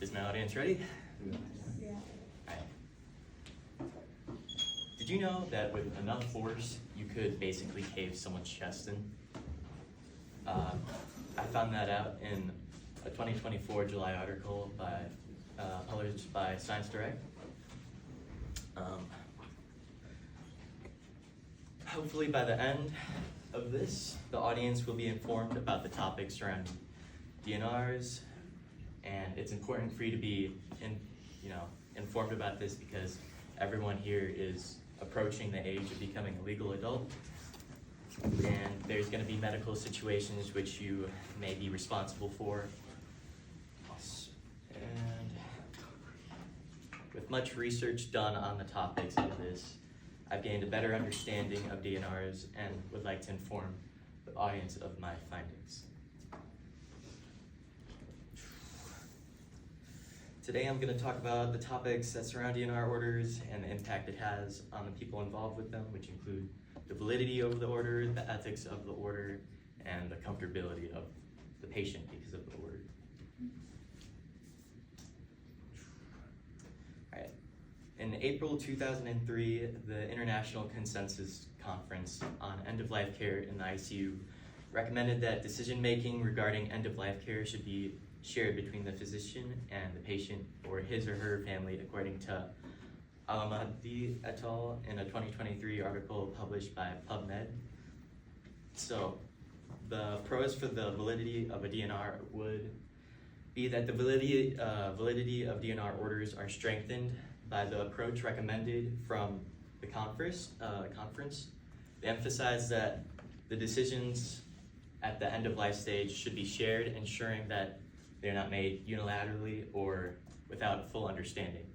Is my audience ready? Yeah. Alright. Did you know that with enough force, you could basically cave someone's chest in? I found that out in a 2024 July article published by Science Direct. Hopefully by the end of this, the audience will be informed about the topics surrounding DNRs, and it's important for you to be informed about this because everyone here is approaching the age of becoming a legal adult, and there's going to be medical situations which you may be responsible for. And with much research done on the topics of this, I've gained a better understanding of DNRs and would like to inform the audience of my findings. Today I'm going to talk about the topics that surround DNR orders and the impact it has on the people involved with them, which include the validity of the order, the ethics of the order, and the comfortability of the patient because of the order. Alright. In April 2003, the International Consensus Conference on End-of-Life Care in the ICU recommended that decision-making regarding end-of-life care should be shared between the physician and the patient or his or her family, according to Alamadi et al. In a 2023 article published by PubMed. So the pros for the validity of a DNR would be that the validity of DNR orders are strengthened by the approach recommended from the conference. They emphasize that the decisions at the end-of-life stage should be shared, ensuring that they're not made unilaterally or without full understanding.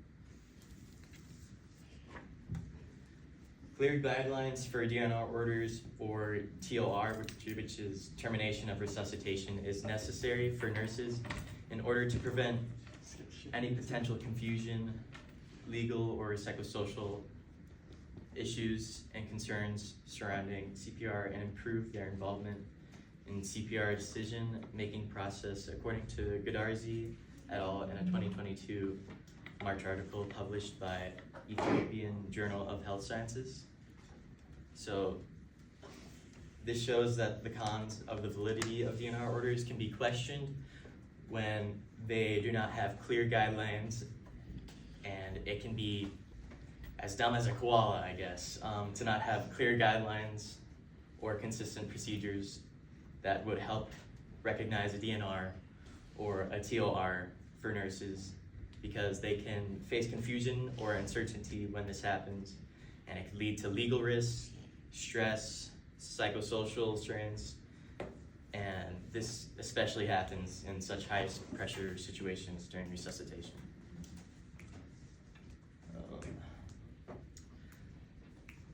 Clear guidelines for DNR orders, or TOR, which is termination of resuscitation, is necessary for nurses in order to prevent any potential confusion, legal or psychosocial issues and concerns surrounding CPR, and improve their involvement in CPR decision-making process, according to Godarzi et al. In a 2022 March article published by Ethiopian Journal of Health Sciences. So this shows that the cons of the validity of DNR orders can be questioned when they do not have clear guidelines, and it can be as dumb as a koala, I guess, to not have clear guidelines or consistent procedures that would help recognize a DNR or a TOR for nurses, because they can face confusion or uncertainty when this happens, and it could lead to legal risks, stress, psychosocial strains, and this especially happens in such high pressure situations during resuscitation.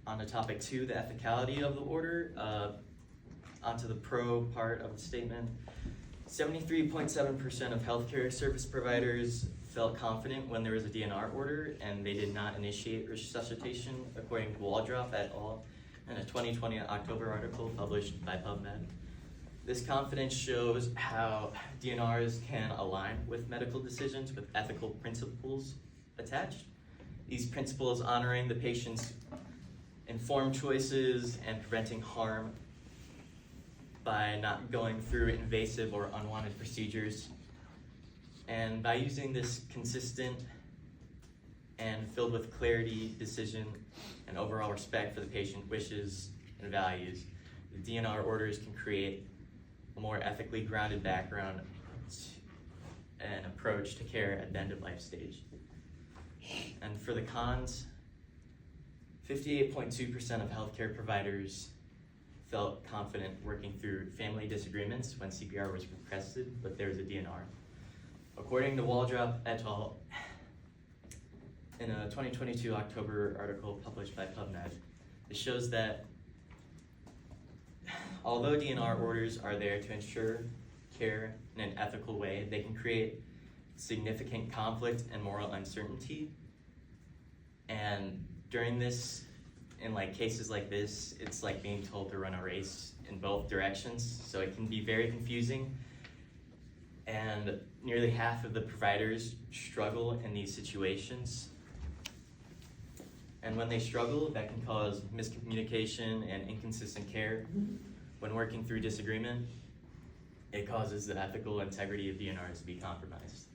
On to topic 2, the ethicality of the order. Onto the pro part of the statement. 73.7% of healthcare service providers felt confident when there was a DNR order, and they did not initiate resuscitation, according to Waldrop et al. In a 2020 October article published by PubMed. This confidence shows how DNRs can align with medical decisions with ethical principles attached. These principles honoring the patient's informed choices and preventing harm by not going through invasive or unwanted procedures. And by using this consistent and filled with clarity decision and overall respect for the patient wishes and values, the DNR orders can create a more ethically grounded background and approach to care at the end of life stage. And for the cons, 58.2% of healthcare providers felt confident working through family disagreements when CPR was requested, but there was a DNR. According to Waldrop et al., in a 2022 October article published by PubMed, it shows that although DNR orders are there to ensure care in an ethical way, they can create significant conflict and moral uncertainty. And during this, in cases like this, it's like being told to run a race in both directions, so it can be very confusing. And nearly half of the providers struggle in these situations. And when they struggle, that can cause miscommunication and inconsistent care. When working through disagreement, it causes the ethical integrity of DNRs to be compromised.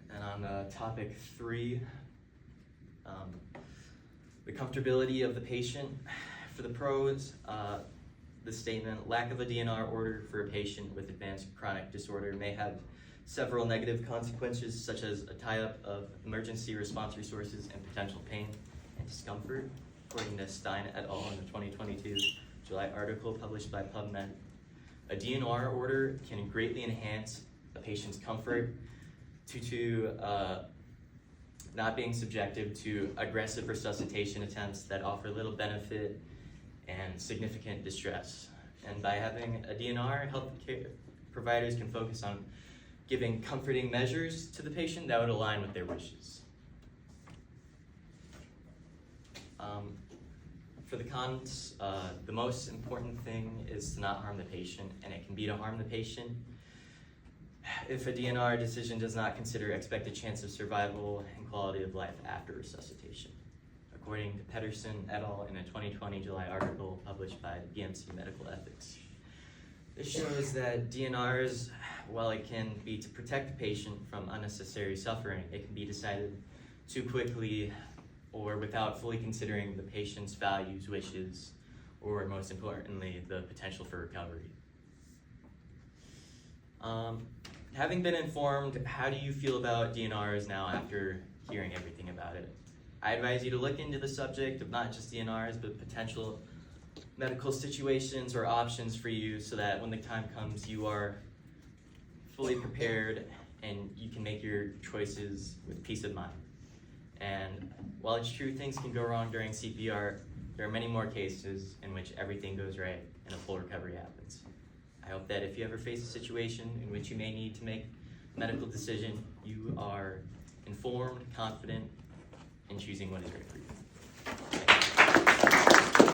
And on topic 3, the comfortability of the patient. For the pros, the statement, lack of a DNR order for a patient with advanced chronic disorder may have several negative consequences, such as a tie-up of emergency response resources and potential pain and discomfort, according to Stein et al. In the 2022 July article published by PubMed. A DNR order can greatly enhance a patient's comfort due to not being subjected to aggressive resuscitation attempts that offer little benefit and significant distress. And by having a DNR, healthcare providers can focus on giving comforting measures to the patient that would align with their wishes. For the cons, the most important thing is to not harm the patient, and it can be to harm the patient if a DNR decision does not consider expected chance of survival and quality of life after resuscitation, according to Pedersen et al. In a 2020 July article published by BMC Medical Ethics. This shows that DNRs, while it can be to protect the patient from unnecessary suffering, it can be decided too quickly or without fully considering the patient's values, wishes, or most importantly, the potential for recovery. Having been informed, how do you feel about DNRs now after hearing everything about it? I advise you to look into the subject of not just DNRs, but potential medical situations or options for you so that when the time comes, you are fully prepared and you can make your choices with peace of mind. And while it's true things can go wrong during CPR, there are many more cases in which everything goes right and a full recovery happens. I hope that if you ever face a situation in which you may need to make a medical decision, you are informed, confident, in choosing what is right for you.